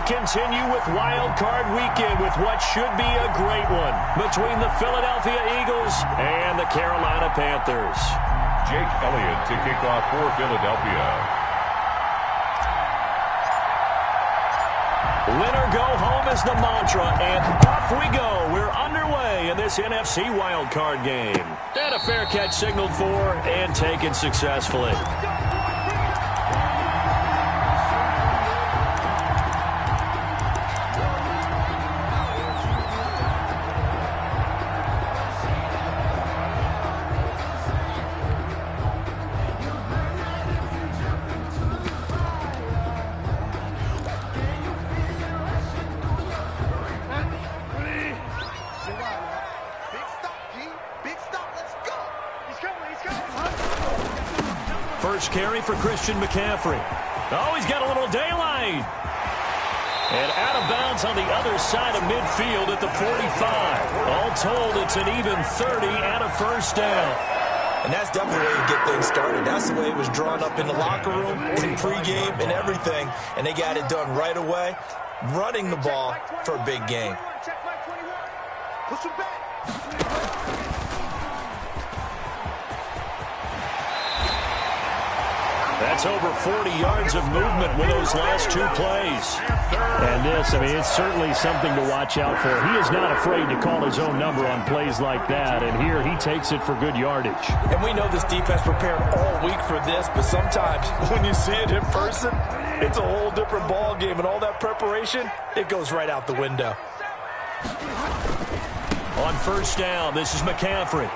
continue with Wild Card Weekend with what should be a great one between the Philadelphia Eagles and the Carolina Panthers. Jake Elliott to kick off for Philadelphia. Winner go home is the mantra, and off we go. We're underway in this NFC Wild Card game. And a fair catch signaled for and taken successfully. First carry for Christian McCaffrey. Oh, he's got a little daylight. And out of bounds on the other side of midfield at the 45. All told, it's an even 30 and a first down. And that's definitely the way to get things started. That's the way it was drawn up in the locker room, in pregame, and everything. And they got it done right away, running the ball for a big game. Push him back. That's over 40 yards of movement with those last two plays. And this, I mean, it's certainly something to watch out for. He is not afraid to call his own number on plays like that, and here he takes it for good yardage. And we know this defense prepared all week for this, but sometimes when you see it in person, it's a whole different ball game, and all that preparation, it goes right out the window. On first down, this is McCaffrey.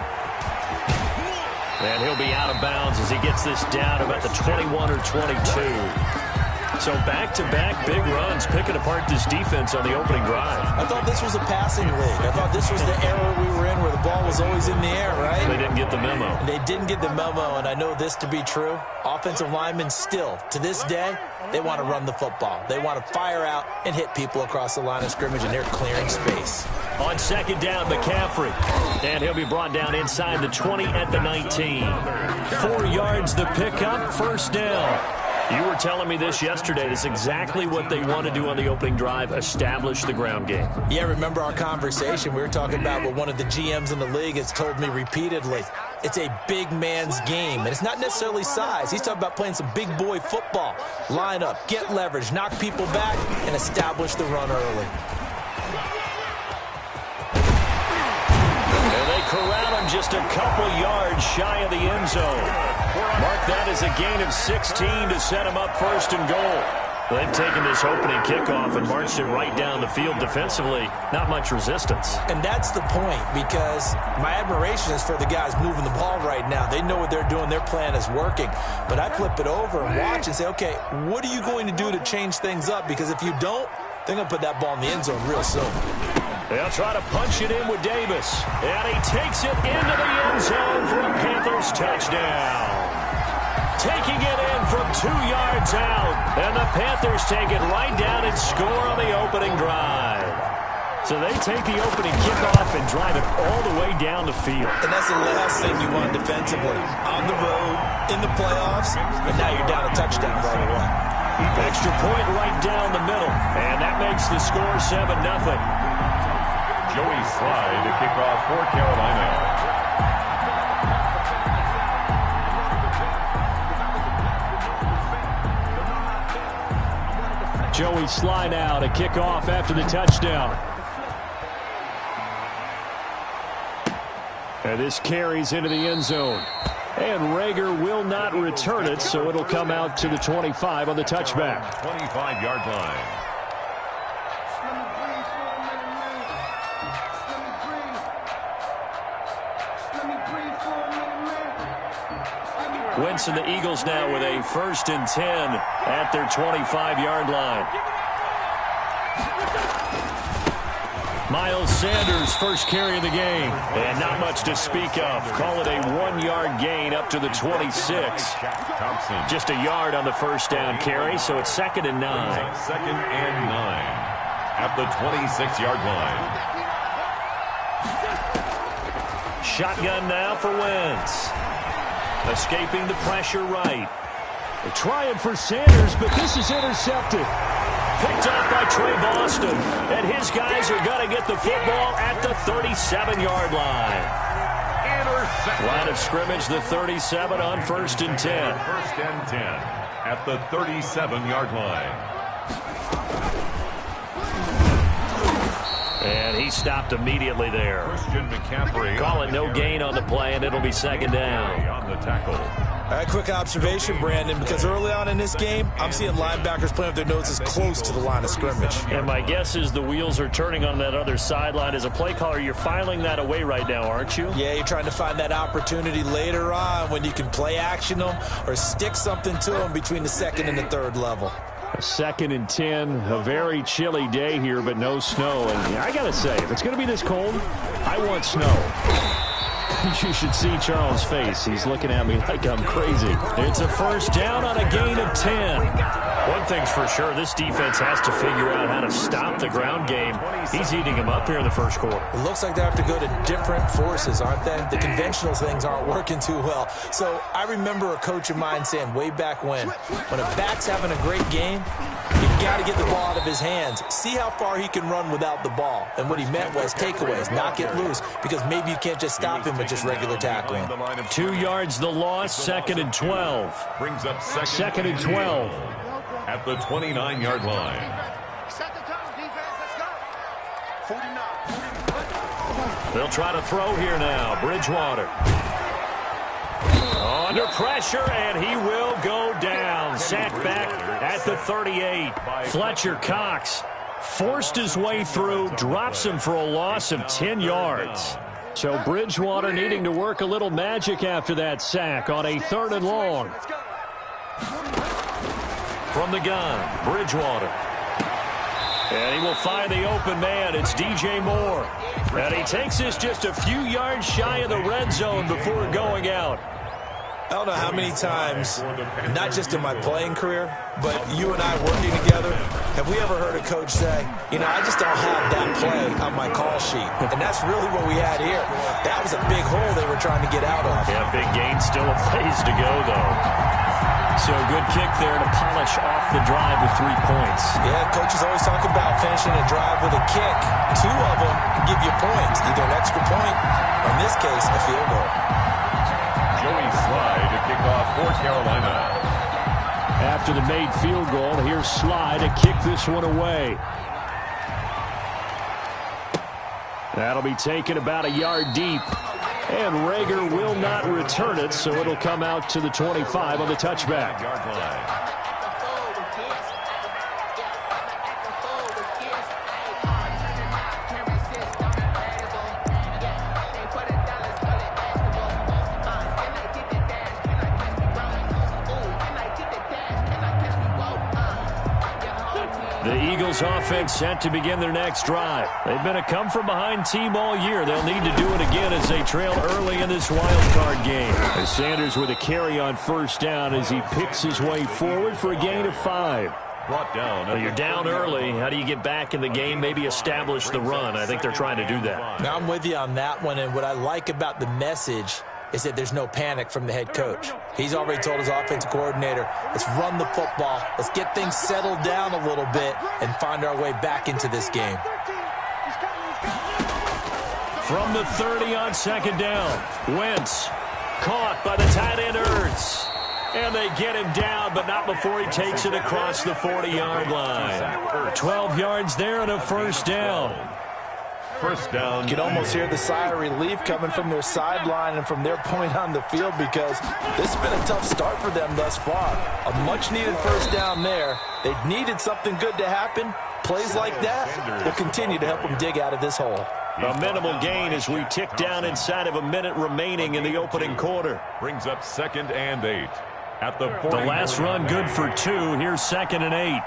And he'll be out of bounds as he gets this down about the 21 or 22. So back-to-back big runs picking apart this defense on the opening drive. I thought this was a passing league. I thought this was the era we were in where the ball was always in the air, right? They didn't get the memo. And they didn't get the memo, and I know this to be true. Offensive linemen still, to this day, they want to run the football. They want to fire out and hit people across the line of scrimmage, and they're clearing space. On second down, McCaffrey. And he'll be brought down inside the 20 at the 19. 4 yards the pickup, first down. You were telling me this yesterday. This is exactly what they want to do on the opening drive, establish the ground game. Yeah, remember our conversation? We were talking about what one of the GMs in the league has told me repeatedly. It's a big man's game, and it's not necessarily size. He's talking about playing some big boy football. Line up, get leverage, knock people back, and establish the run early. And they corral him just a couple yards shy of the end zone. Mark that as a gain of 16 to set him up first and goal. They've taken this opening kickoff and marched it right down the field defensively. Not much resistance. And that's the point, because my admiration is for the guys moving the ball right now. They know what they're doing. Their plan is working. But I flip it over and watch and say, okay, what are you going to do to change things up? Because if you don't, they're going to put that ball in the end zone real soon. They'll try to punch it in with Davis. And he takes it into the end zone for a Panthers touchdown. Taking it in from 2 yards out. And the Panthers take it right down and score on the opening drive. So they take the opening kickoff and drive it all the way down the field. And that's the last thing you want defensively. On the road, in the playoffs, and now you're down a touchdown right away. Extra point right down the middle. And that makes the score 7-0. Joey Slye to kick off for Carolina. Joey Slye now to kick off after the touchdown. And this carries into the end zone. And Rager will not return it, so it'll come out to the 25 on the touchback. 25-yard line. Wentz and the Eagles now with a 1st and 10 at their 25-yard line. Miles Sanders, first carry of the game. And not much to speak of. Call it a 1-yard gain up to the 26. Thompson. Just a yard on the first down carry, so it's 2nd and 9. 2nd and 9 at the 26-yard line. Shotgun now for Wentz. Escaping the pressure right. They're trying for Sanders, but this is intercepted. picked off by Trey Boston. And his guys are going to get the football at the 37-yard line. Line of scrimmage, the 37 on 1st and 10. 1st and 10 at the 37-yard line. And he stopped immediately there. Christian McCaffrey. Call it no gain on the play, and it'll be 2nd down. On the tackle. All right, quick observation, Brandon, because early on in this game, I'm seeing linebackers playing with their noses close to the line of scrimmage. And my guess is the wheels are turning on that other sideline. As a play caller, you're filing that away right now, aren't you? Yeah, you're trying to find that opportunity later on when you can play action them or stick something to them between the 2nd and the 3rd level. 2nd and 10, a very chilly day here, but no snow. And I got to say, if it's going to be this cold, I want snow. You should see Charles' face. He's looking at me like I'm crazy. It's a 1st down on a gain of 10. One thing's for sure, this defense has to figure out how to stop the ground game. He's eating them up here in the 1st quarter. It looks like they have to go to different forces, aren't they? The conventional things aren't working too well. So I remember a coach of mine saying way back when a back's having a great game, you've got to get the ball out of his hands. See how far he can run without the ball. And what he meant was takeaways, knock it loose, because maybe you can't just stop him with just regular tackling. 2 yards the loss, 2nd and 12. Brings up 2nd and 12. At the 29-yard line. Set the tone, defense. Let's go. 49. They'll try to throw here now. Bridgewater. Under pressure, and he will go down. Sacked back at the 38. Fletcher Cox forced his way through, drops him for a loss of 10 yards. So Bridgewater needing to work a little magic after that sack on a 3rd and long. From the gun, Bridgewater. And he will find the open man. It's DJ Moore. And he takes this just a few yards shy of the red zone before going out. I don't know how many times, not just in my playing career, but you and I working together, have we ever heard a coach say, you know, I just don't have that play on my call sheet. And that's really what we had here. That was a big hole they were trying to get out of. Yeah, big gain, still a ways to go, though. So good kick there to polish off the drive with 3 points. Yeah, coaches always talk about finishing a drive with a kick. 2 of them give you points, either an extra point, or in this case, a field goal. Joey Slye to kick off for Carolina. After the made field goal, here's Slye to kick this one away. That'll be taken about a yard deep. And Rager will not return it, so it'll come out to the 25 on the touchback. The Eagles offense set to begin their next drive. They've been a come-from-behind team all year. They'll need to do it again as they trail early in this wild card game. As Sanders with a carry on 1st down as he picks his way forward for a gain of 5. Brought down. Well, you're down early. How do you get back in the game? Maybe establish the run. I think they're trying to do that. Now I'm with you on that one, and what I like about the message is that there's no panic from the head coach. He's already told his offensive coordinator, let's run the football, let's get things settled down a little bit and find our way back into this game. From the 30 on 2nd down, Wentz caught by the tight end Ertz. And they get him down, but not before he takes it across the 40-yard line. 12 yards there and a 1st down. 1st down. You can almost hear the sigh of relief coming from their sideline and from their point on the field because this has been a tough start for them thus far. A much-needed 1st down there. They needed something good to happen. Plays like that will continue to help them dig out of this hole. A minimal gain as we tick down inside of a minute remaining in the opening quarter. Brings up 2nd and 8. At the 40. The last run good for 2. Here's 2nd and 8.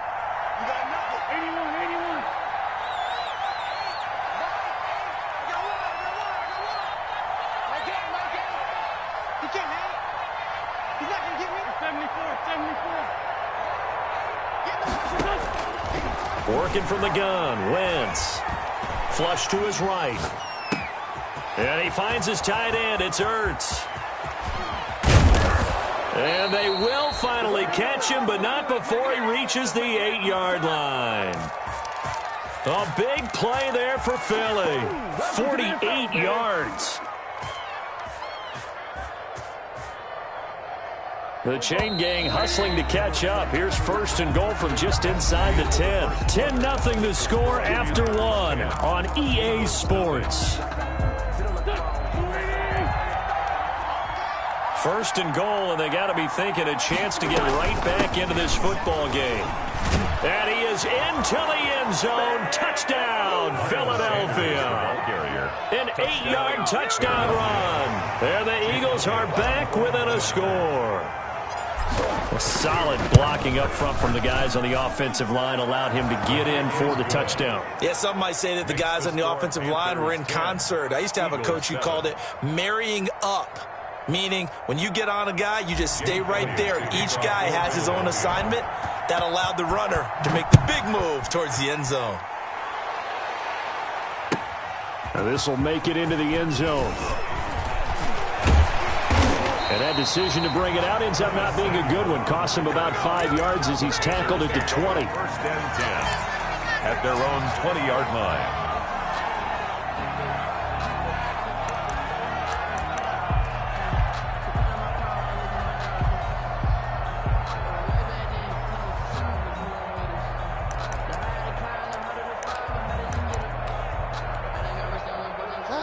Working from the gun, Wentz. Flush to his right. And he finds his tight end. It's Ertz. And they will finally catch him, but not before he reaches the 8-yard line. A big play there for Philly. 48 yards. The chain gang hustling to catch up. Here's 1st and goal from just inside the 10. 10-0 the score after 1 on EA Sports. 1st and goal, and they got to be thinking a chance to get right back into this football game. And he is into the end zone. Touchdown, Philadelphia. An 8-yard touchdown run. And the Eagles are back within a score. A solid blocking up front from the guys on the offensive line allowed him to get in for the touchdown. Yeah, some might say that the guys on the offensive line were in concert. I used to have a coach who called it marrying up, meaning when you get on a guy, you just stay right there. Each guy has his own assignment. That allowed the runner to make the big move towards the end zone. Now this will make it into the end zone. And that decision to bring it out ends up not being a good one. Costs him about 5 yards as he's tackled at the 20. 1st and 10 at their own 20-yard line.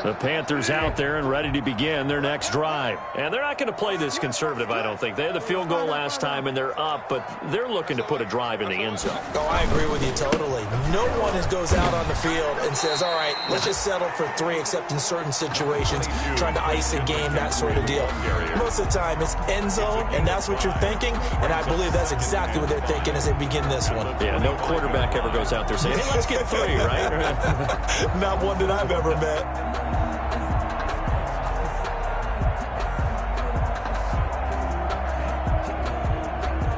The Panthers out there and ready to begin their next drive. And they're not going to play this conservative, I don't think. They had the field goal last time, and they're up, but they're looking to put a drive in the end zone. Oh, I agree with you totally. No one goes out on the field and says, all right, let's just settle for 3, except in certain situations, trying to ice a game, that sort of deal. Most of the time, it's end zone, and that's what you're thinking, and I believe that's exactly what they're thinking as they begin this one. Yeah, no quarterback ever goes out there saying, hey, let's get 3, right? Not one that I've ever met.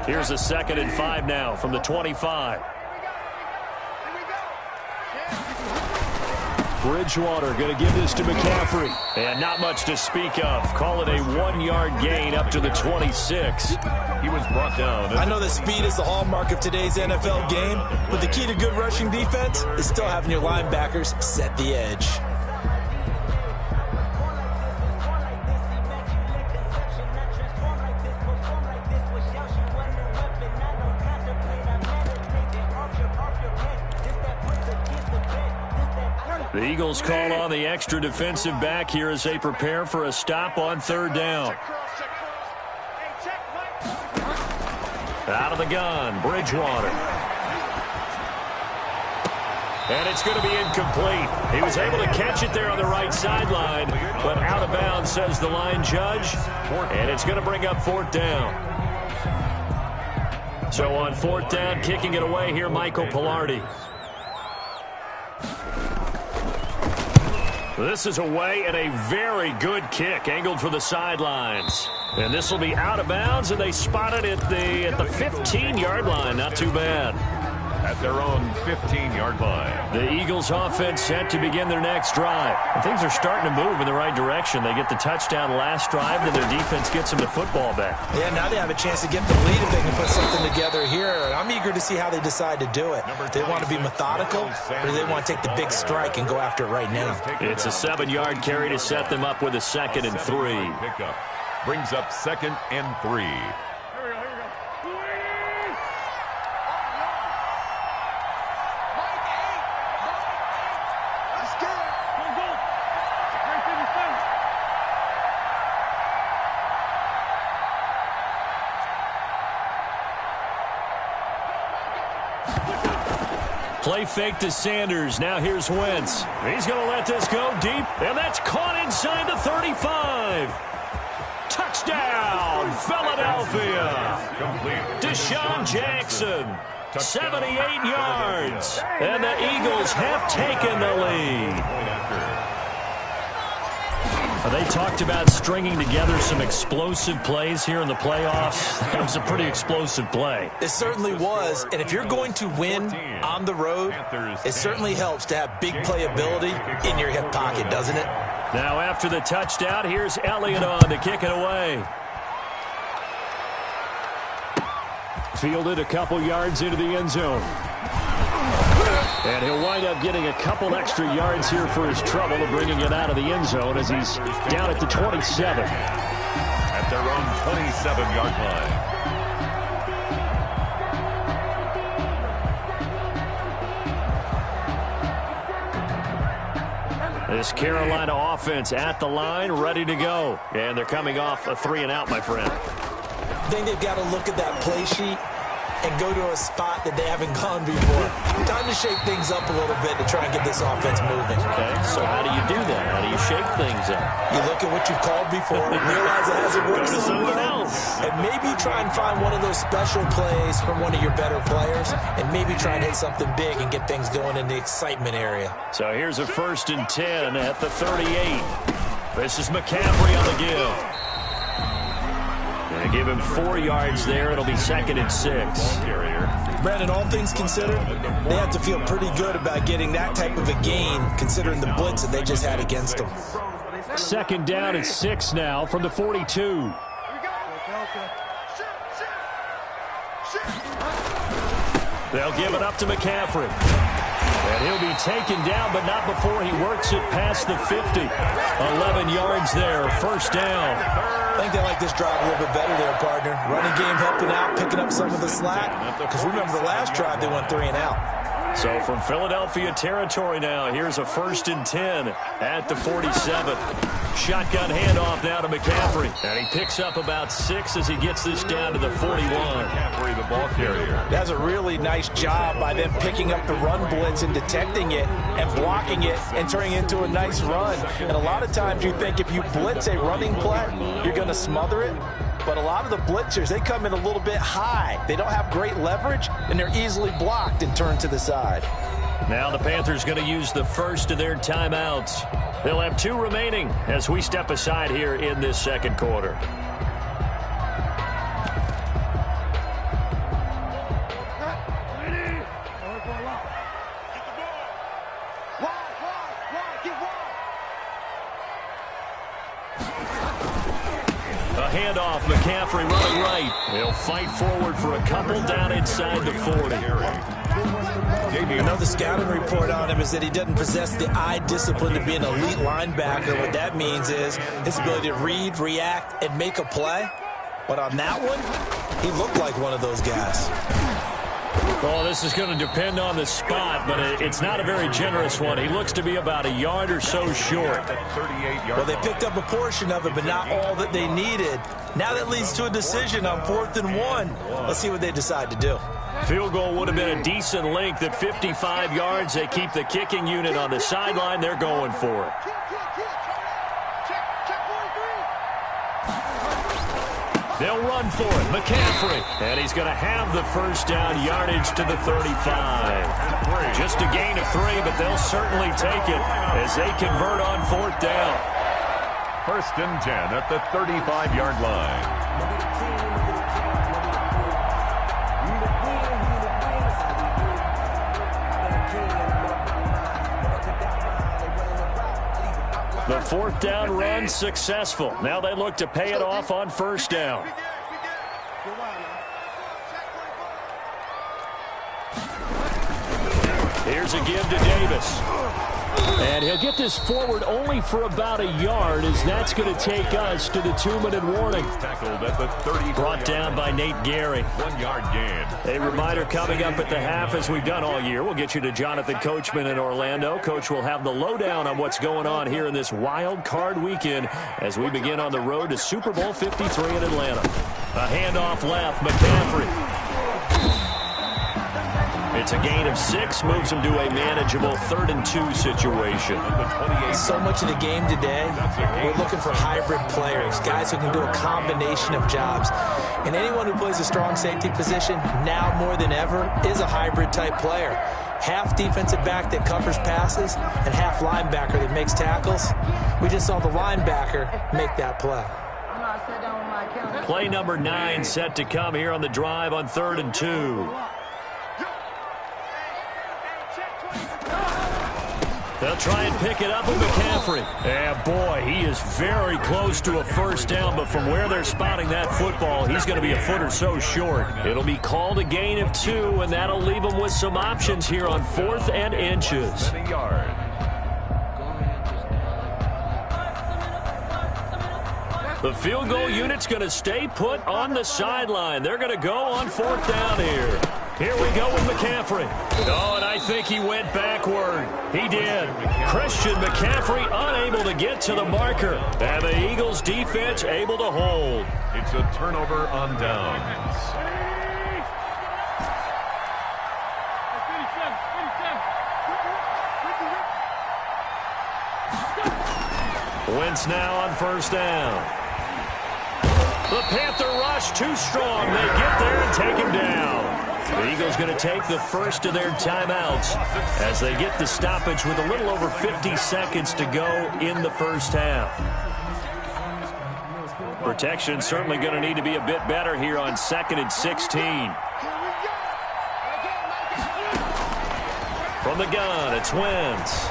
Here's a 2nd and 5 now from the 25. Bridgewater going to give this to McCaffrey. And not much to speak of. Call it a 1-yard gain up to the 26. He was brought down. I know that speed is the hallmark of today's NFL game, but the key to good rushing defense is still having your linebackers set the edge. The Eagles call on the extra defensive back here as they prepare for a stop on 3rd down. Out of the gun, Bridgewater. And it's going to be incomplete. He was able to catch it there on the right sideline, but out of bounds, says the line judge. And it's going to bring up 4th down. So on 4th down, kicking it away here, Michael Pilardi. This is away and a very good kick, angled for the sidelines. And this will be out of bounds, and they spot it at the 15-yard line. Not too bad. At their own 15-yard line. The Eagles offense set to begin their next drive. And things are starting to move in the right direction. They get the touchdown last drive, then their defense gets them the football back. Yeah, now they have a chance to get the lead if they can put something together here. I'm eager to see how they decide to do it. Do they want to be methodical, or do they want to take the big strike and go after it right now? It's a 7-yard carry to set them up with a 2nd and 3. Pickup brings up 2nd and 3. Play fake to Sanders. Now here's Wentz. He's going to let this go deep, and that's caught inside the 35. Touchdown, Philadelphia. Deshaun Jackson, 78 yards. And the Eagles have taken the lead. They talked about stringing together some explosive plays here in the playoffs. It was a pretty explosive play. It certainly was. And if you're going to win on the road, it certainly helps to have big playability in your hip pocket, doesn't it? Now after the touchdown, here's Elliott on to kick it away. Fielded a couple yards into the end zone. And he'll wind up getting a couple extra yards here for his trouble of bringing it out of the end zone as he's down at the 27. At their own 27-yard line. This Carolina offense at the line, ready to go. And they're coming off a 3-and-out, my friend. I think they've got to look at that play sheet and go to a spot that they haven't gone before. Time to shake things up a little bit to try and get this offense moving. Okay, so how do you do that? How do you shake things up? You look at what you've called before and realize it hasn't worked Go to so something well. else. And maybe try and find one of those special plays from one of your better players and maybe try and hit something big and get things going in the excitement area. So here's a 1st and 10 at the 38. This is McCaffrey on the give. They give him 4 yards there. It'll be 2nd and 6. Brandon, all things considered, they have to feel pretty good about getting that type of a gain considering the blitz that they just had against them. 2nd down and 6 now from the 42. They'll give it up to McCaffrey. And he'll be taken down, but not before he works it past the 50. 11 yards there, 1st down. I think they like this drive a little bit better there, partner. Running game helping out, picking up some of the slack. Because remember the last drive, they went 3-and-out. So from Philadelphia territory now, here's a 1st and 10 at the 47. Shotgun handoff now to McCaffrey. And he picks up about 6 as he gets this down to the 41. McCaffrey, the ball carrier. That's a really nice job by them picking up the run blitz and detecting it and blocking it and turning it into a nice run. And a lot of times you think if you blitz a running play, you're going to smother it. But a lot of the blitzers, they come in a little bit high. They don't have great leverage, and they're easily blocked and turned to the side. Now the Panthers going to use the first of their timeouts. They'll have 2 remaining as we step aside here in this 2nd quarter. Handoff, McCaffrey running right. He'll fight forward for a couple down inside the 40. I know the scouting report on him is that he doesn't possess the eye discipline to be an elite linebacker. What that means is his ability to read, react, and make a play. But on that one, he looked like one of those guys. Well, this is going to depend on the spot, but it's not a very generous one. He looks to be about a yard or so short. Well, they picked up a portion of it, but not all that they needed. Now that leads to a decision on 4th and 1. Let's see what they decide to do. Field goal would have been a decent length at 55 yards. They keep the kicking unit on the sideline. They're going for it. They'll run for it. McCaffrey. And he's going to have the 1st down, yardage to the 35. Just a gain of 3, but they'll certainly take it as they convert on 4th down. 1st and 10 at the 35-yard line. The 4th down run successful. Now they look to pay it off on 1st down. Here's a give to Davis. And he'll get this forward only for about a yard, as that's going to take us to the 2-minute warning. Tackled at the 30. Brought down by Nate Gary. 1-yard gain. A reminder coming up at the half, as we've done all year. We'll get you to Jonathan Coachman in Orlando. Coach will have the lowdown on what's going on here in this wild card weekend as we begin on the road to Super Bowl 53 in Atlanta. A handoff left, McCaffrey. It's a gain of 6, moves him to a manageable 3rd and 2 situation. So much of the game today, we're looking for hybrid players, guys who can do a combination of jobs. And anyone who plays a strong safety position, now more than ever, is a hybrid type player. Half defensive back that covers passes and half linebacker that makes tackles. We just saw the linebacker make that play. Play number 9 set to come here on the drive on 3rd and 2. They'll try and pick it up with McCaffrey. Yeah, boy, he is very close to a first down, but from where they're spotting that football, he's going to be a foot or so short. It'll be called a gain of 2, and that'll leave him with some options here on 4th and inches. The field goal unit's going to stay put on the sideline. They're going to go on 4th down here. Here we go with McCaffrey. Oh, and I think he went backward. He did. Christian McCaffrey unable to get to the marker. And the Eagles defense able to hold. It's a turnover on downs. Wentz now on 1st down. The Panther rush too strong. They get there and take him down. The Eagles going to take the first of their timeouts as they get the stoppage with a little over 50 seconds to go in the first half. Protection certainly going to need to be a bit better here on 2nd and 16. From the gun, it's Wentz.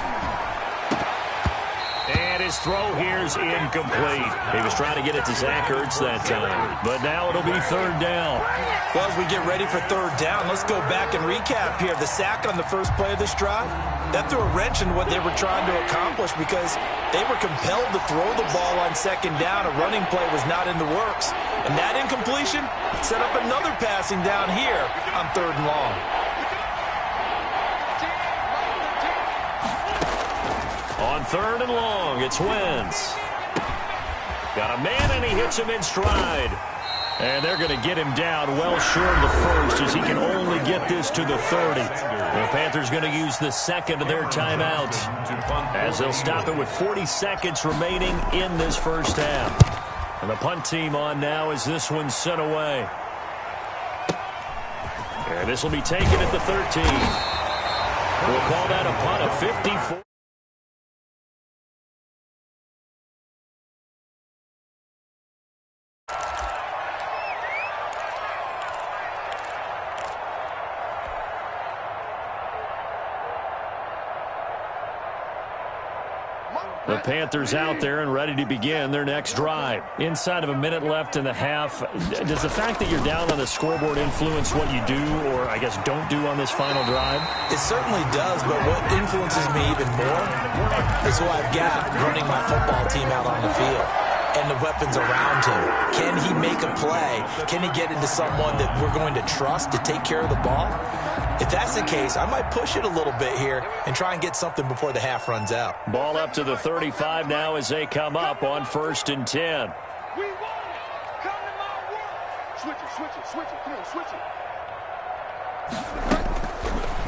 And his throw here's incomplete. He was trying to get it to Zach Ertz that time. But now it'll be 3rd down. Well, as we get ready for 3rd down, let's go back and recap here. The sack on the first play of this drive, that threw a wrench in what they were trying to accomplish because they were compelled to throw the ball on 2nd down. A running play was not in the works. And that incompletion set up another passing down here on 3rd and long. On 3rd and long, it's Wentz. Got a man, and he hits him in stride. And they're going to get him down well short of the first as he can only get this to the 30. The Panthers going to use the 2nd of their timeouts as they'll stop it with 40 seconds remaining in this first half. And the punt team on now as this one's sent away. And this will be taken at the 13. We'll call that a punt of 54. The Panthers out there and ready to begin their next drive. Inside of a minute left in the half, does the fact that you're down on the scoreboard influence what you do or, I guess, don't do on this final drive? It certainly does, but what influences me even more is who I've got running my football team out on the field and the weapons around him. Can he make a play? Can he get into someone that we're going to trust to take care of the ball? If that's the case, I might push it a little bit here and try and get something before the half runs out. Ball up to the 35 now as they come up on 1st and 10. We want it. Come to my world. Switch it, switch it, switch it. Come on, switch it.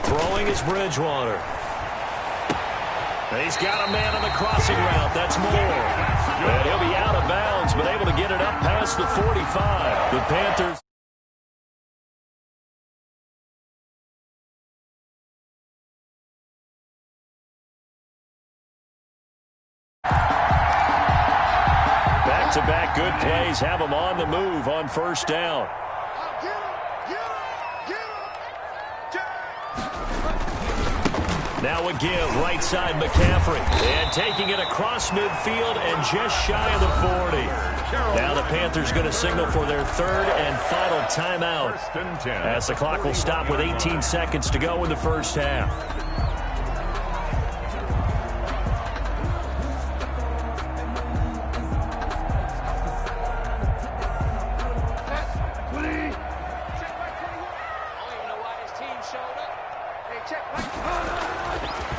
Throwing is Bridgewater. He's got a man on the crossing route. That's Moore. And he'll be out of bounds, but able to get it up past the 45. The Panthers. Back-to-back good plays have them on the move on 1st down. Now again, right side McCaffrey. And taking it across midfield and just shy of the 40. Now the Panthers going to signal for their 3rd and final timeout as the clock will stop with 18 seconds to go in the first half.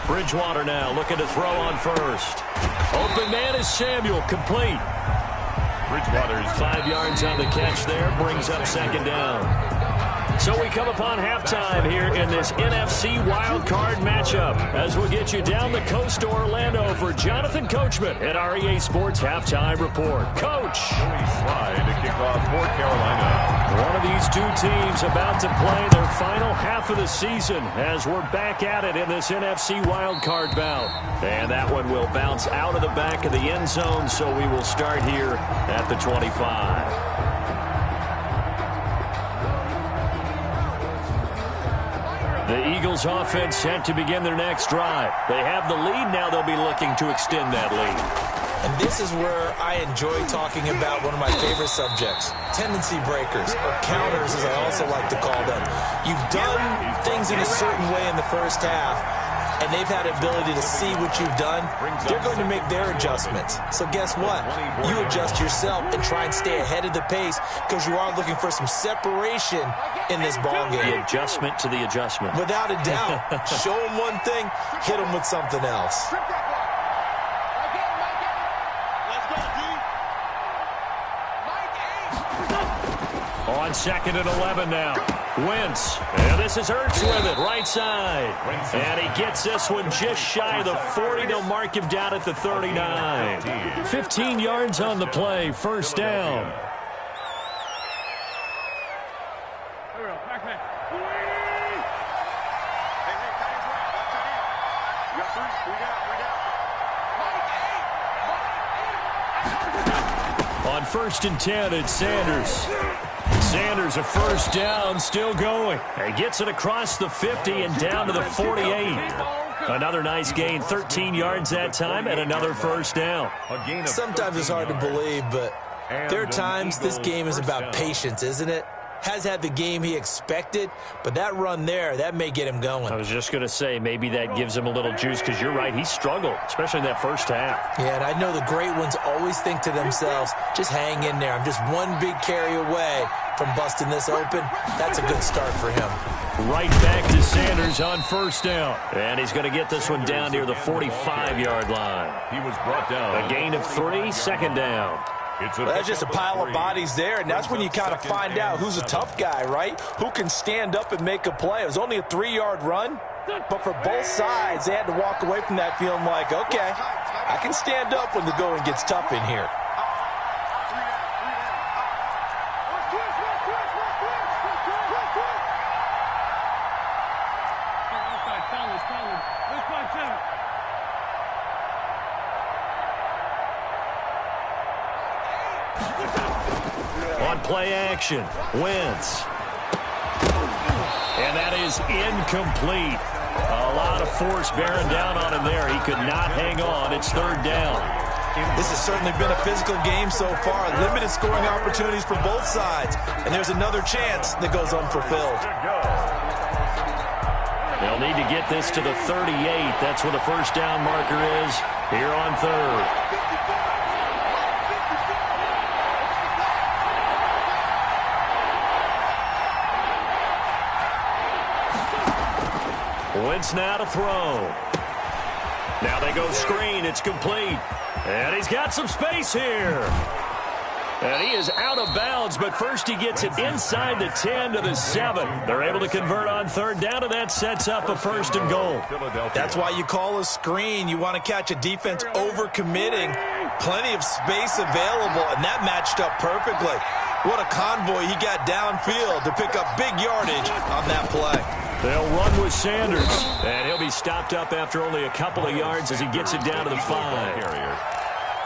Bridgewater now looking to throw on 1st. Open man is Samuel, complete. Bridgewater's 5 yards on the catch there, brings up 2nd down. So we come upon halftime here in this NFC wildcard matchup as we'll get you down the coast to Orlando for Jonathan Coachman at our EA Sports Halftime Report. Coach. Slide to kick off for Carolina. One of these two teams about to play their final half of the season as we're back at it in this NFC wildcard bout. And that one will bounce out of the back of the end zone, so we will start here at the 25. The Eagles offense set to begin their next drive. They have the lead. Now they'll be looking to extend that lead. And this is where I enjoy talking about one of my favorite subjects, tendency breakers, or counters as I also like to call them. You've done things in a certain way in the first half, and they've had the ability to see what you've done. They're going to make their adjustments. So guess what? You adjust yourself and try and stay ahead of the pace because you are looking for some separation in this ball game. The adjustment to the adjustment. Without a doubt. Show them one thing, hit them with something else. On 2nd and 11 now. Wentz. And this is Ertz with it, right side. And he gets this one just shy of the 40. They'll mark him down at the 39. 15 yards on the play, first down. On 1st and 10, it's Sanders. Sanders, a first down, still going. He gets it across the 50 and down to the 48. Another nice gain, 13 yards that time, and another first down. Sometimes it's hard to believe, but there are times this game is about patience, isn't it? Has had the game he expected, but that run there, that may get him going. I was just going to say, maybe that gives him a little juice, because you're right, he struggled, especially in that first half. Yeah, and I know the great ones always think to themselves, just hang in there. I'm just one big carry away from busting this open. That's a good start for him. Right back to Sanders on first down. And he's going to get this one down near the 45-yard line. He was brought down. A gain of 3, second down. Well, that's just a pile of bodies there, and that's when you kind of find out who's a tough guy, right? Who can stand up and make a play. It was only a 3-yard run, but for both sides, they had to walk away from that feeling like, okay, I can stand up when the going gets tough in here. On play action, Wentz. And that is incomplete. A lot of force bearing down on him there. He could not hang on. It's third down. This has certainly been a physical game so far. Limited scoring opportunities for both sides. And there's another chance that goes unfulfilled. They'll need to get this to the 38. That's where the first down marker is here on third. Wentz now to throw. Now they go screen. It's complete. And he's got some space here. And he is out of bounds, but first he gets it inside the 10 to the 7. They're able to convert on third down, and that sets up a first and goal. That's why you call a screen. You want to catch a defense over-committing. Plenty of space available, and that matched up perfectly. What a convoy he got downfield to pick up big yardage on that play. They'll run with Sanders, and he'll be stopped up after only a couple of yards as he gets it down to the 5.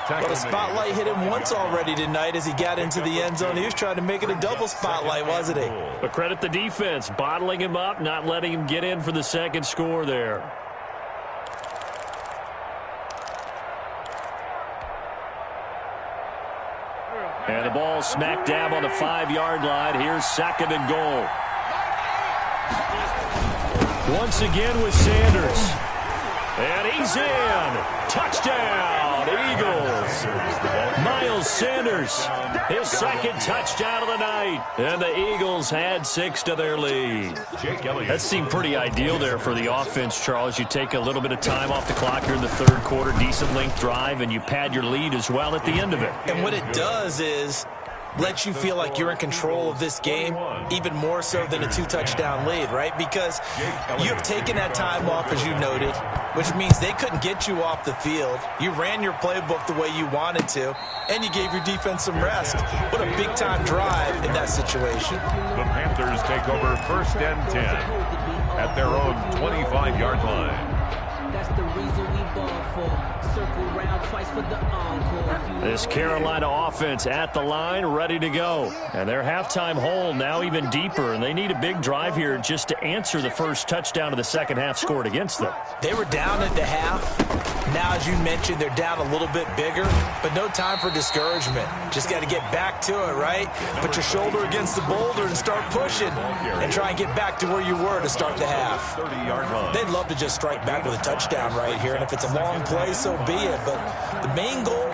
Well, the spotlight hit him once already tonight as he got into the end zone. He was trying to make it a double spotlight, wasn't he? But credit the defense, bottling him up, not letting him get in for the second score there. And the ball smack dab on the 5-yard line. Here's second and goal. Once again with Sanders. And he's in. Touchdown, Eagles. Miles Sanders, his second touchdown of the night. And the Eagles had 6 to their lead. That seemed pretty ideal there for the offense, Charles. You take a little bit of time off the clock here in the third quarter, decent length drive, and you pad your lead as well at the end of it. And what it does is lets you feel like you're in control of this game, even more so than a 2-touchdown lead, right? Because you have taken that time off, as you noted, which means they couldn't get you off the field. You ran your playbook the way you wanted to, and you gave your defense some rest. What a big-time drive in that situation. The Panthers take over 1st and 10 at their own 25-yard line. That's the reason we ball This Carolina offense at the line, ready to go. And their halftime hole now even deeper, and they need a big drive here just to answer the first touchdown of the second half scored against them. They were down at the half. Now, as you mentioned, they're down a little bit bigger, but no time for discouragement. Just got to get back to it, right? Put your shoulder against the boulder and start pushing and try and get back to where you were to start the half. They'd love to just strike back with a touchdown right here, and if it's a long play, so be it. But the main goal,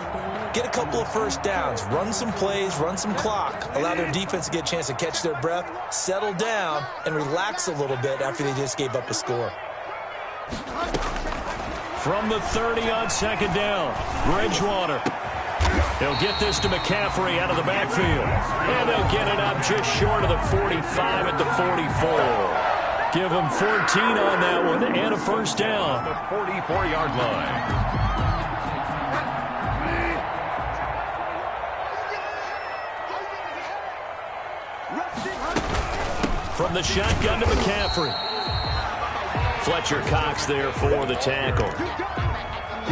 get a couple of first downs, run some plays, run some clock, allow their defense to get a chance to catch their breath, settle down, and relax a little bit after they just gave up a score. From the 30 on second down, Bridgewater. He'll get this to McCaffrey out of the backfield. And they'll get it up just short of the 45 at the 44. Give him 14 on that one and a first down. The 44-yard line. From the shotgun to McCaffrey. Fletcher Cox there for the tackle.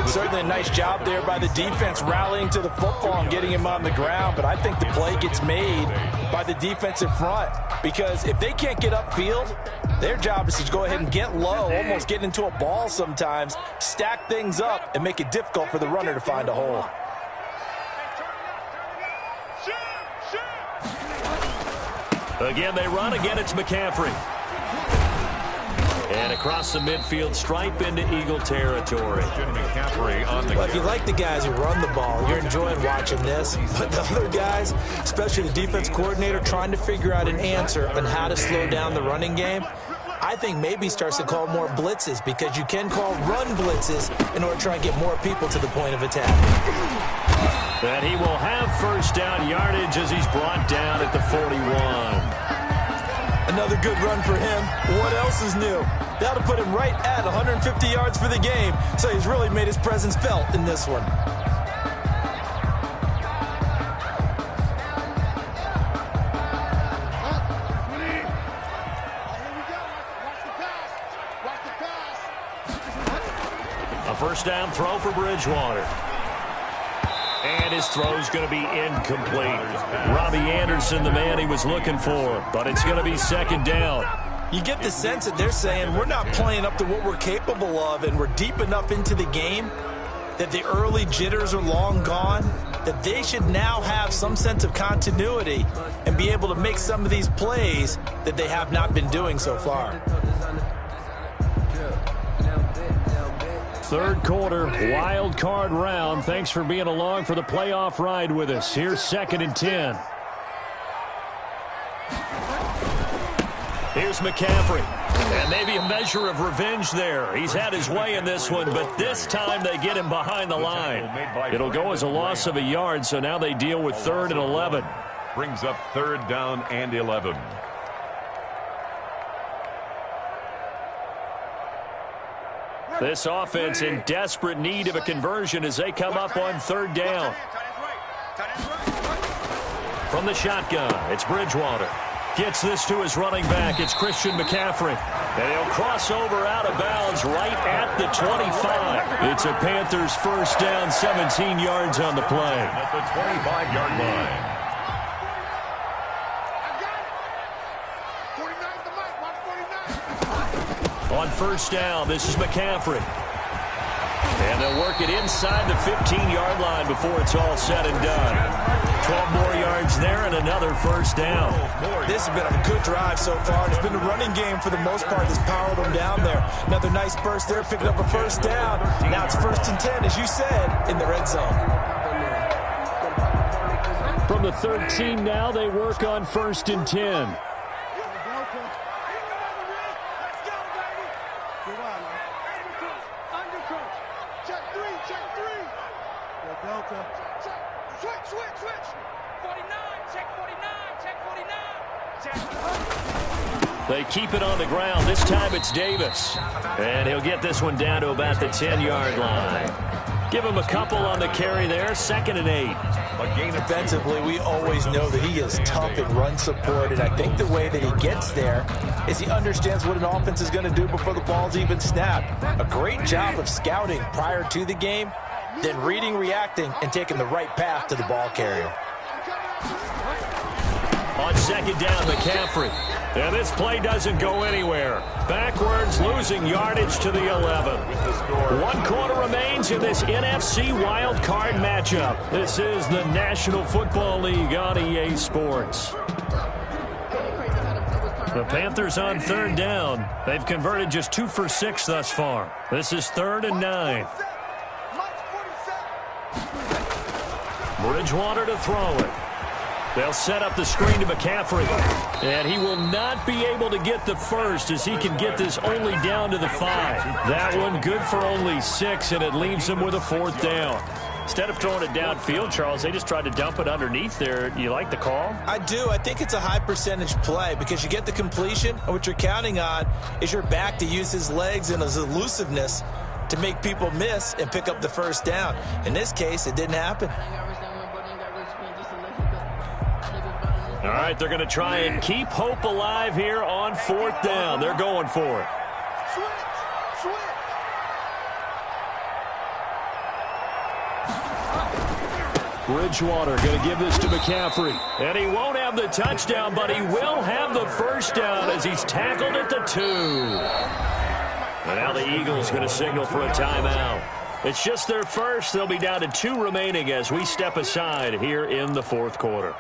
Certainly a nice job there by the defense rallying to the football and getting him on the ground, but I think the play gets made by the defensive front because if they can't get upfield, their job is to go ahead and get low, almost get into a ball sometimes, stack things up, and make it difficult for the runner to find a hole. Again, they run. Again, it's McCaffrey. And across the midfield stripe into Eagle territory. McCaffrey on the Well, if you like the guys who run the ball, you're enjoying watching this. But the other guys, especially the defense coordinator, trying to figure out an answer on how to slow down the running game, I think maybe starts to call more blitzes because you can call run blitzes in order to try and get more people to the point of attack. And he will have first down yardage as he's brought down at the 41. Another good run for him. What else is new? That'll put him right at 150 yards for the game, so he's really made his presence felt in this one. A first down throw for Bridgewater. And his throw's going to be incomplete. Robbie Anderson, the man he was looking for, but it's going to be second down. You get the sense that they're saying we're not playing up to what we're capable of, and we're deep enough into the game that the early jitters are long gone, that they should now have some sense of continuity and be able to make some of these plays that they have not been doing so far. Third quarter, wild card round. Thanks for being along for the playoff ride with us. Here's second and 10. Here's McCaffrey. And maybe a measure of revenge there. He's had his way in this one, but this time they get him behind the line. It'll go as a loss of a yard, so now they deal with third and 11. Brings up third down and 11. This offense in desperate need of a conversion as they come up on third down. From the shotgun, it's Bridgewater. Gets this to his running back. It's Christian McCaffrey. And he'll cross over out of bounds right at the 25. It's a Panthers first down, 17 yards on the play. At the 25-yard line. On first down, this is McCaffrey. And they'll work it inside the 15-yard line before it's all said and done. 12 more yards there and another first down. This has been a good drive so far. It's been the running game for the most part that's powered them down there. Another nice burst there, picking up a first down. Now it's first and 10, as you said, in the red zone. From the 13 now, they work on first and 10. They keep it on the ground. This time it's Davis. And he'll get this one down to about the 10-yard line. Give him a couple on the carry there, 2nd and 8. Defensively, we always know that he is tough in run support, and I think the way that he gets there is he understands what an offense is going to do before the ball's even snapped. A great job of scouting prior to the game, then reading, reacting, and taking the right path to the ball carrier. On 2nd down, McCaffrey. And this play doesn't go anywhere. Backwards, losing yardage to the 11. 1 quarter remains in this NFC wild card matchup. This is the National Football League on EA Sports. The Panthers on 3rd down. They've converted just 2 for 6 thus far. This is 3rd and 9. Bridgewater to throw it. They'll set up the screen to McCaffrey. And he will not be able to get the first as he can get this only down to the 5. That one good for only 6, and it leaves him with a 4th down. Instead of throwing it downfield, Charles, they just tried to dump it underneath there. You like the call? I do. I think it's a high percentage play because you get the completion, and what you're counting on is your back to use his legs and his elusiveness to make people miss and pick up the 1st down. In this case, it didn't happen. All right, they're going to try and keep hope alive here on 4th down. They're going for it. Bridgewater going to give this to McCaffrey. And he won't have the touchdown, but he will have the 1st down as he's tackled at the 2. And now the Eagles going to signal for a timeout. It's just their first. They'll be down to 2 remaining as we step aside here in the 4th quarter.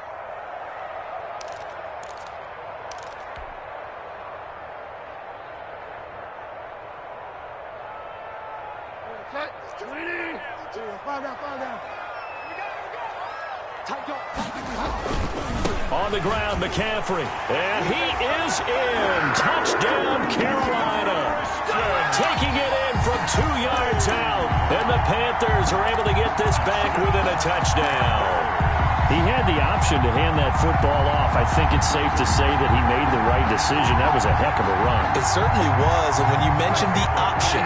On the ground, McCaffrey. And he is in. Touchdown, Carolina. Taking it in from 2 yards out. And the Panthers are able to get this back within a touchdown. He had the option to hand that football off. I think it's safe to say that he made the right decision. That was a heck of a run. It certainly was, and when you mentioned the option,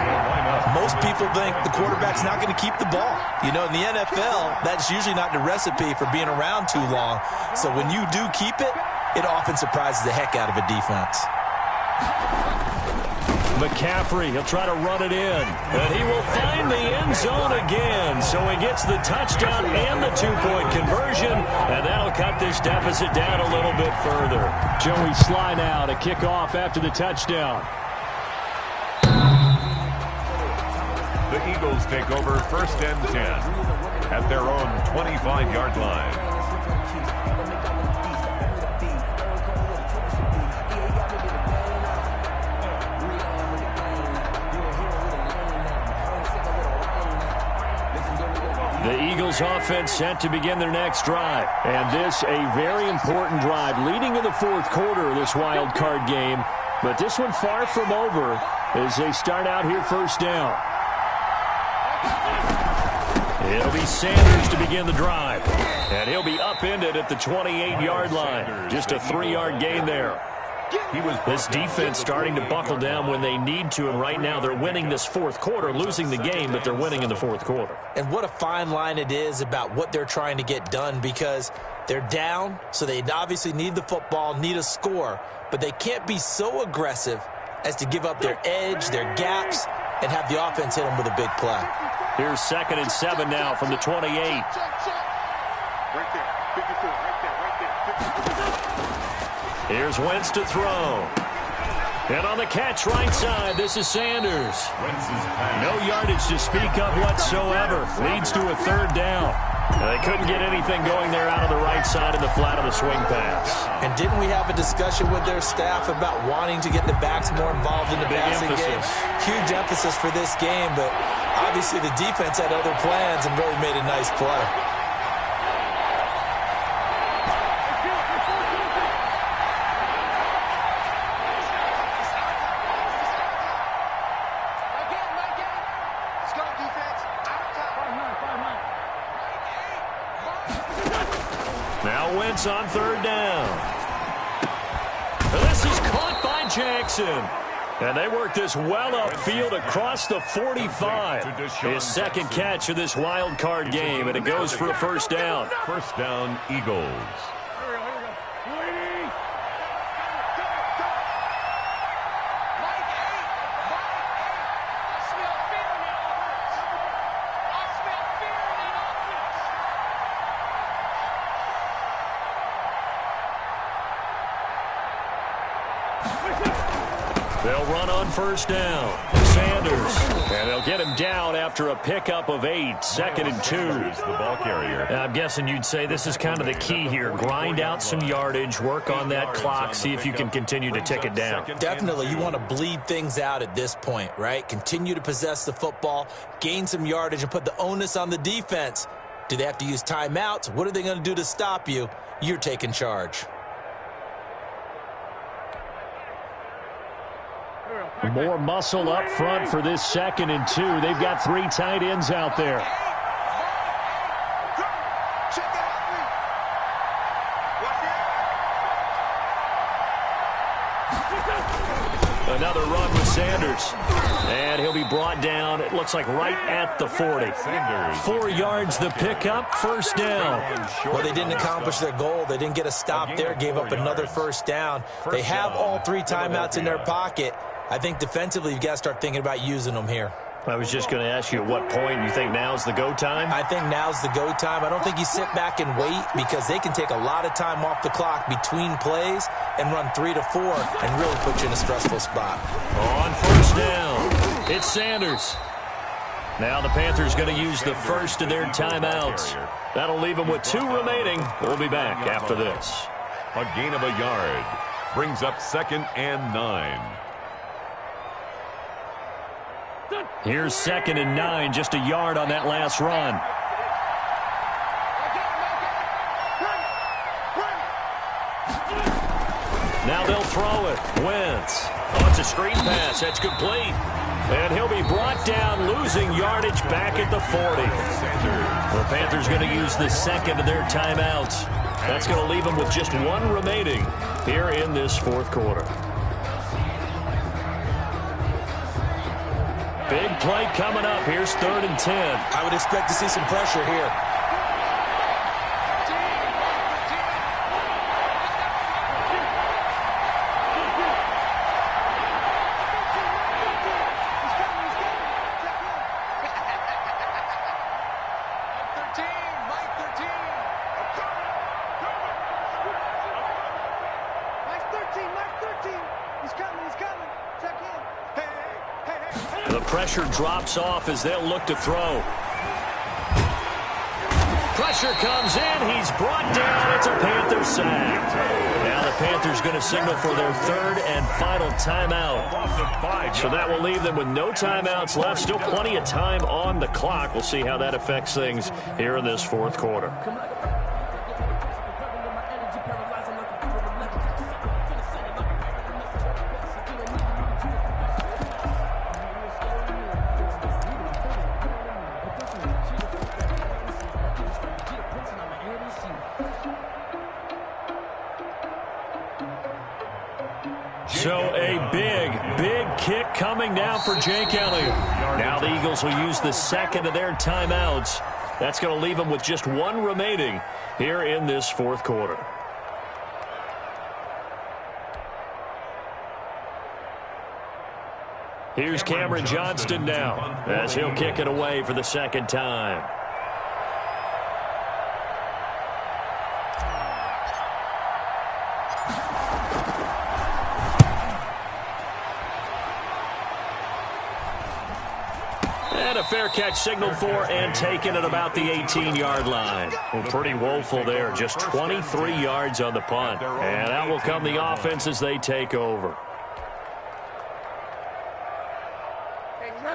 most people think the quarterback's not going to keep the ball. You know, in the NFL, that's usually not the recipe for being around too long. So when you do keep it, it often surprises the heck out of a defense. McCaffrey, he'll try to run it in. And he will find the end zone again. So he gets the touchdown and the 2-point conversion. And that'll cut this deficit down a little bit further. Joey Sly now to kick off after the touchdown. The Eagles take over 1st and 10 at their own 25-yard line. The Eagles offense set to begin their next drive. And this a very important drive leading in the 4th quarter of this wild card game. But this one far from over as they start out here 1st down. It'll be Sanders to begin the drive. And he'll be upended at the 28-yard line. Just a 3-yard gain there. This defense starting to buckle down when they need to, and right now they're winning this 4th quarter, losing the game, but they're winning in the 4th quarter. And what a fine line it is about what they're trying to get done, because they're down, so they obviously need the football, need a score, but they can't be so aggressive as to give up their edge, their gaps, and have the offense hit them with a big play. Here's 2nd and 7 now from the 28. Right there, 54, right there, 54. Here's Wentz to throw. And on the catch right side, this is Sanders. No yardage to speak of whatsoever. Leads to a 3rd down. They couldn't get anything going there out of the right side of the flat of the swing pass. And didn't we have a discussion with their staff about wanting to get the backs more involved in the passing game? Huge emphasis for this game, but obviously the defense had other plans and really made a nice play. Now Wentz on 3rd down. This is caught by Jackson. And they work this well upfield across the 45. His second catch of this wild card game, and it goes for a first down. First down, Eagles. They'll run on first down. Sanders. And they'll get him down after a pickup of 8. 2nd and 2. The ball carrier. I'm guessing you'd say this is kind of the key here. Grind out some yardage, work on that clock, see if you can continue to tick it down. Definitely, you want to bleed things out at this point, right? Continue to possess the football, gain some yardage, and put the onus on the defense. Do they have to use timeouts? What are they going to do to stop you? You're taking charge. More muscle up front for this 2nd and 2. They've got 3 tight ends out there. Another run with Sanders. And he'll be brought down, it looks like right at the 40. 4 yards the pickup, first down. Well, they didn't accomplish their goal. They didn't get a stop there, gave up another first down. They have all 3 timeouts in their pocket. I think defensively you've got to start thinking about using them here. I was just going to ask you at what point you think now's the go time? I think now's the go time. I don't think you sit back and wait because they can take a lot of time off the clock between plays and run 3 to 4 and really put you in a stressful spot. On first down, it's Sanders. Now the Panthers going to use the first of their timeouts. That'll leave them with 2 remaining. We'll be back after this. A gain of a yard brings up 2nd and 9. Here's 2nd and 9, just a yard on that last run. Now they'll throw it. Wentz. Oh, it's a screen pass. That's complete. And he'll be brought down, losing yardage back at the 40. The Panthers going to use the 2nd of their timeouts. That's going to leave them with just 1 remaining here in this 4th quarter. Big play coming up. Here's 3rd and 10. I would expect to see some pressure here. The pressure drops off as they'll look to throw. Pressure comes in. He's brought down. It's a Panther sack. Now the Panthers going to signal for their 3rd and final timeout. So that will leave them with no timeouts left. Still plenty of time on the clock. We'll see how that affects things here in this 4th quarter. So a big kick coming down for Jake Elliott. Now the Eagles will use the 2nd of their timeouts. That's going to leave them with just 1 remaining here in this 4th quarter. Here's Cameron Johnston now as he'll kick it away for the 2nd time. And a fair catch signaled for and taken at about the 18-yard line. Well, pretty woeful there. Just 23 yards on the punt. And out will come the offense as they take over.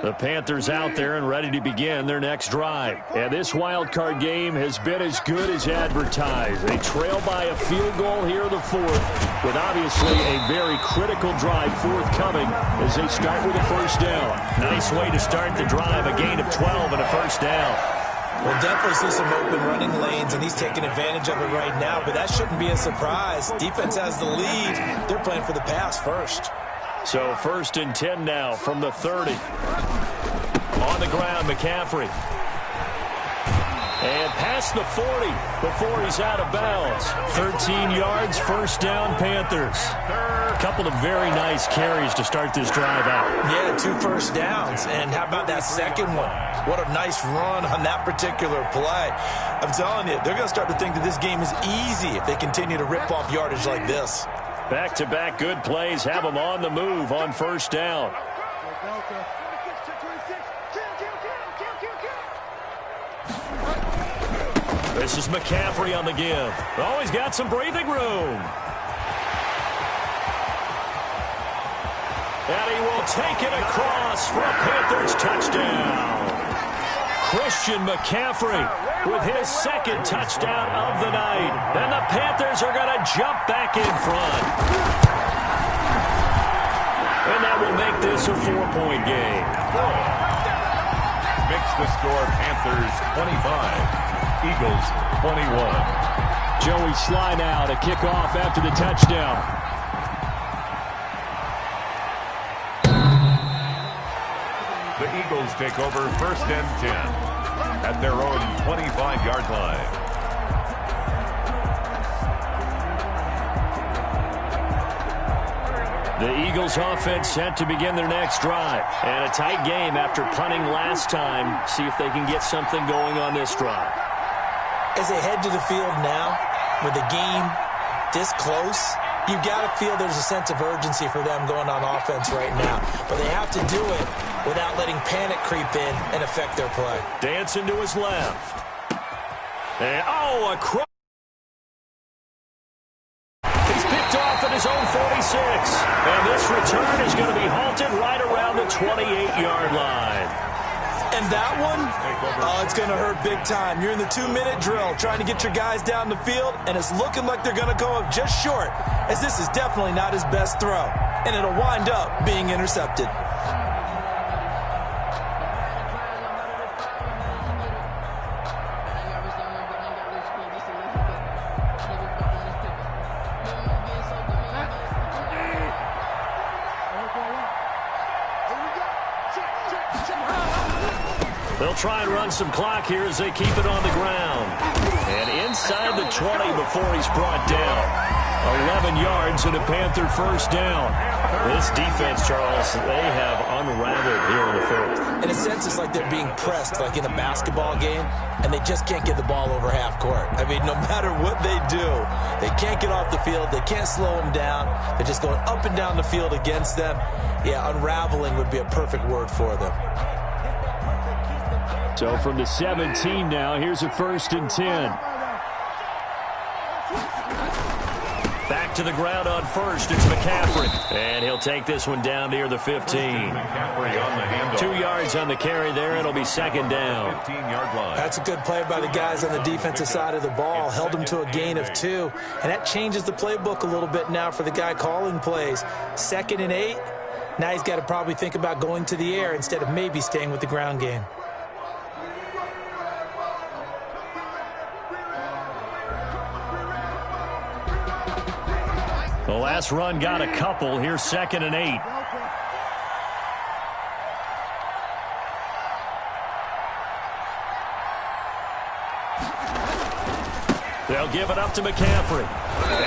The Panthers out there and ready to begin their next drive. And this wild card game has been as good as advertised. They trail by a field goal here in the 4th, with obviously a very critical drive forthcoming as they start with a first down. Nice way to start the drive, a gain of 12 and a first down. We'll definitely see some open running lanes, and he's taking advantage of it right now, but that shouldn't be a surprise. Defense has the lead. They're playing for the pass first. So 1st and 10 now from the 30. On the ground, McCaffrey. And past the 40 before he's out of bounds. 13 yards, 1st down, Panthers. A couple of very nice carries to start this drive out. Yeah, 2 first downs. And how about that second one? What a nice run on that particular play. I'm telling you, they're going to start to think that this game is easy if they continue to rip off yardage like this. Back-to-back good plays have them on the move on 1st down. This is McCaffrey on the give. Oh, he's got some breathing room. And he will take it across for a Panthers touchdown. Christian McCaffrey with his 2nd touchdown of the night. And the Panthers are going to jump back in front. And that will make this a 4-point game. Makes the score Panthers 25. Eagles 21. Joey Sly now to kick off after the touchdown. The Eagles take over 1st and 10 at their own 25-yard line. The Eagles offense set to begin their next drive. And a tight game after punting last time. See if they can get something going on this drive. As they head to the field now, with the game this close, you've got to feel there's a sense of urgency for them going on offense right now. But they have to do it without letting panic creep in and affect their play. Dancing to his left. And, oh, a cross. He's picked off at his own 46. And this return is going to be halted right around the 28-yard line. And that one, oh, it's going to hurt big time. You're in the 2-minute drill trying to get your guys down the field, and it's looking like they're going to go up just short, as this is definitely not his best throw. And it'll wind up being intercepted. They'll try and run some clock here as they keep it on the ground. And inside the 20 before he's brought down. 11 yards and a Panther 1st down. This defense, Charles, they have unraveled here in the 4th. In a sense, it's like they're being pressed like in a basketball game, and they just can't get the ball over half court. I mean, no matter what they do, they can't get off the field. They can't slow them down. They're just going up and down the field against them. Yeah, unraveling would be a perfect word for them. So from the 17 now, here's a 1st and 10. Back to the ground on 1st, it's McCaffrey. And he'll take this one down near the 15. McCaffrey on the handoff. 2 yards on the carry there. It'll be 2nd down. 15-yard line. That's a good play by the guys on the defensive side of the ball. Held them to a gain of 2. And that changes the playbook a little bit now for the guy calling plays. 2nd and 8. Now he's got to probably think about going to the air instead of maybe staying with the ground game. The last run got a couple. Here's 2nd and 8. They'll give it up to McCaffrey.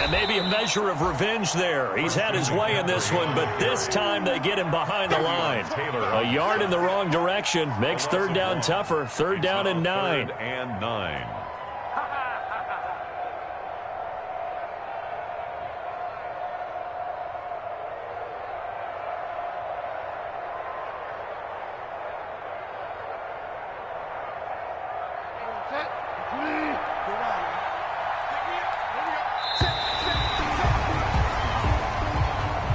And maybe a measure of revenge there. He's had his way in this one, but this time they get him behind the line. A yard in the wrong direction makes 3rd down tougher. 3rd down and 9. 3rd and 9.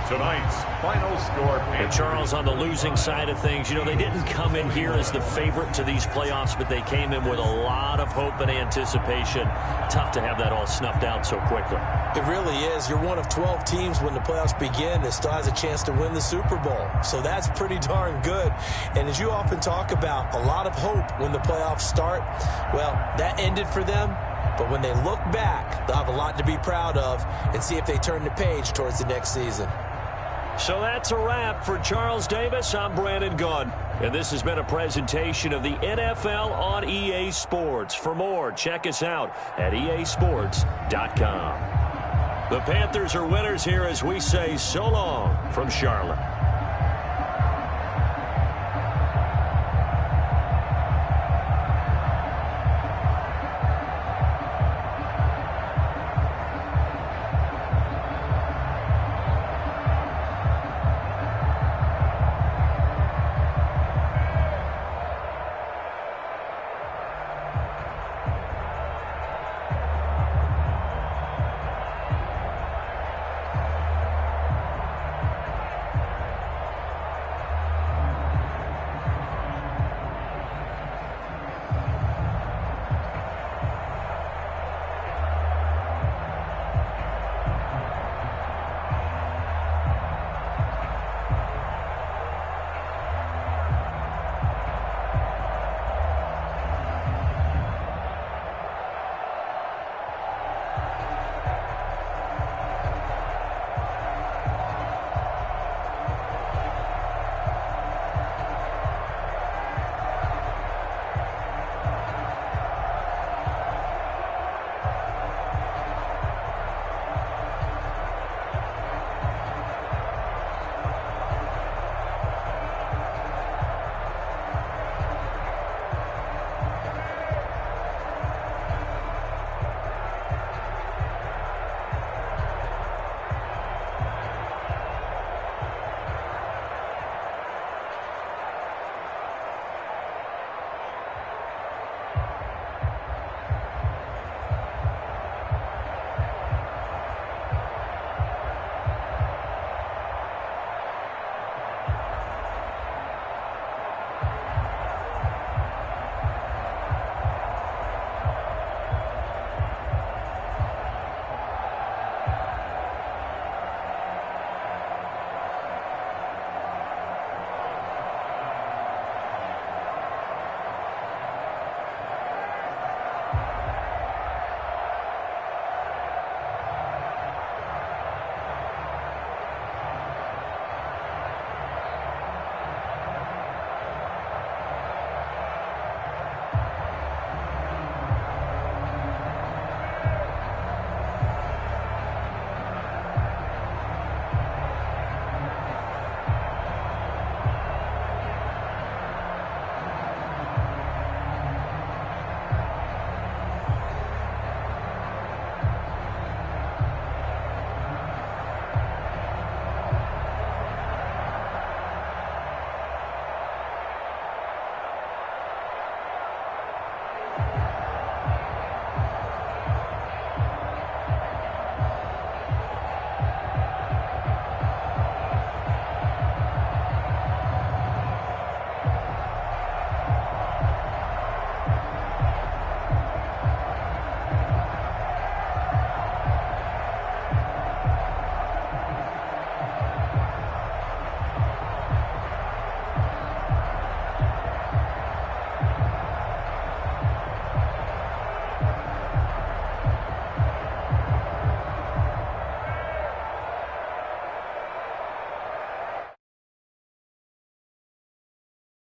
Tonight's final score. And Charles, on the losing side of things, you know, they didn't come in here as the favorite to these playoffs, but they came in with a lot of hope and anticipation. Tough to have that all snuffed out so quickly. It really is. You're one of 12 teams when the playoffs begin that still has a chance to win the Super Bowl. So that's pretty darn good. And as you often talk about, a lot of hope when the playoffs start. Well, that ended for them. But when they look back, they'll have a lot to be proud of and see if they turn the page towards the next season. So that's a wrap for Charles Davis. I'm Brandon Gunn. And this has been a presentation of the NFL on EA Sports. For more, check us out at easports.com. The Panthers are winners here as we say so long from Charlotte.